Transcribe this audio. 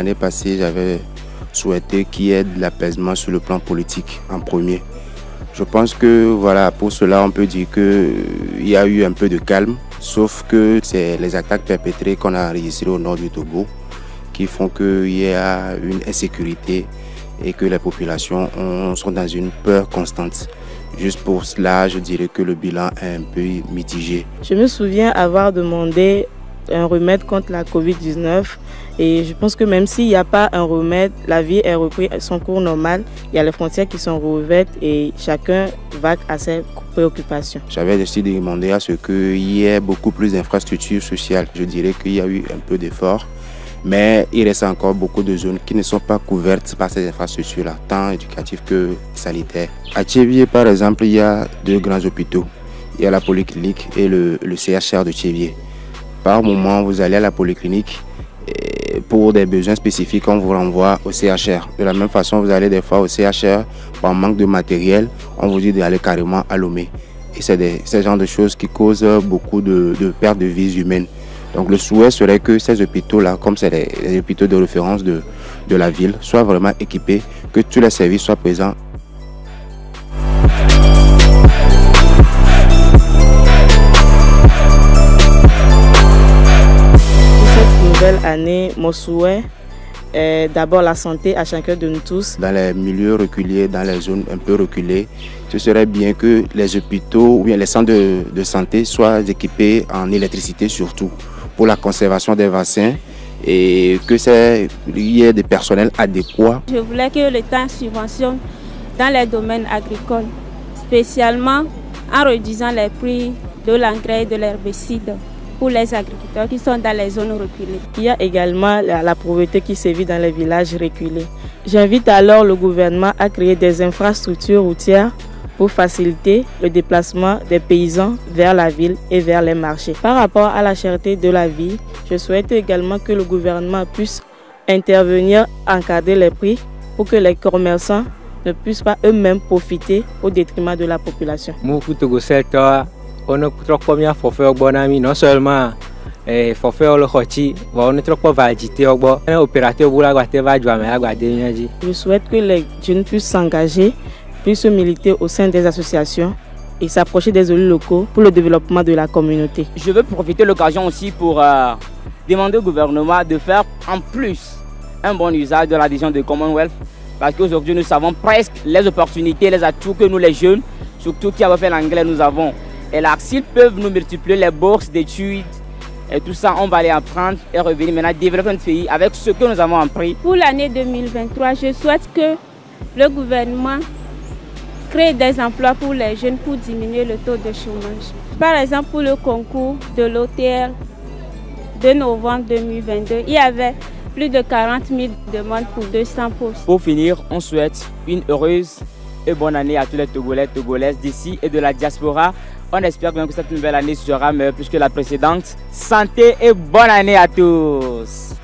l'année passée, j'avais souhaité qu'il y ait de l'apaisement sur le plan politique en premier. Je pense que voilà, pour cela, on peut dire qu'il y a eu un peu de calme, sauf que c'est les attaques perpétrées qu'on a enregistrées au nord du Togo qui font qu'il y a une insécurité et que les populations sont dans une peur constante. Juste pour cela, je dirais que le bilan est un peu mitigé. Je me souviens avoir demandé un remède contre la Covid-19 et je pense que même s'il n'y a pas un remède, la vie est reprise son cours normal. Il y a les frontières qui sont rouvertes et chacun va à ses préoccupations. J'avais décidé de demander à ce qu'il y ait beaucoup plus d'infrastructures sociales. Je dirais qu'il y a eu un peu d'efforts, mais il reste encore beaucoup de zones qui ne sont pas couvertes par ces infrastructures-là, tant éducatives que sanitaires. À Tchévié, par exemple, il y a 2 grands hôpitaux. Il y a la polyclinique et le CHR de Tchévié. Par moment, vous allez à la polyclinique et pour des besoins spécifiques, on vous renvoie au CHR. De la même façon, vous allez des fois au CHR, par manque de matériel, on vous dit d'aller carrément à Lomé. Et c'est ce genre de choses qui causent beaucoup de pertes de vies humaines. Donc le souhait serait que ces hôpitaux-là, comme c'est les hôpitaux de référence de la ville, soient vraiment équipés, que tous les services soient présents. Nouvelle année, mon souhait est d'abord la santé à chacun de nous tous. Dans les milieux reculés, dans les zones un peu reculées, ce serait bien que les hôpitaux ou bien les centres de santé soient équipés en électricité surtout pour la conservation des vaccins et qu'il y ait des personnels adéquats. Je voulais que l'État subventionne dans les domaines agricoles, spécialement en réduisant les prix de l'engrais et de l'herbicide pour les agriculteurs qui sont dans les zones reculées. Il y a également la pauvreté qui sévit dans les villages reculés. J'invite alors le gouvernement à créer des infrastructures routières pour faciliter le déplacement des paysans vers la ville et vers les marchés. Par rapport à la cherté de la vie, je souhaite également que le gouvernement puisse intervenir, encadrer les prix pour que les commerçants ne puissent pas eux-mêmes profiter au détriment de la population. On a trop combien faut faire bon ami non seulement faut faire le khoti on est trop pas validité un opérateur pour la guater va jouer. Je souhaite que les jeunes puissent s'engager, puissent militer au sein des associations et s'approcher des élus locaux pour le développement de la communauté. Je veux profiter de l'occasion aussi pour demander au gouvernement de faire en plus un bon usage de l'adhésion de Commonwealth parce qu'aujourd'hui nous savons presque les opportunités, les atouts que nous les jeunes, surtout qui avaient fait l'anglais, nous avons. Et là, s'ils peuvent nous multiplier les bourses d'études et tout ça, on va les apprendre et revenir maintenant développer notre pays avec ce que nous avons appris. Pour l'année 2023, je souhaite que le gouvernement crée des emplois pour les jeunes pour diminuer le taux de chômage. Par exemple, pour le concours de l'OTR de novembre 2022, il y avait plus de 40 000 demandes pour 200 postes. Pour finir, on souhaite une heureuse et bonne année à tous les Togolais et Togolaises d'ici et de la diaspora. On espère bien que cette nouvelle année sera meilleure plus que la précédente. Santé et bonne année à tous!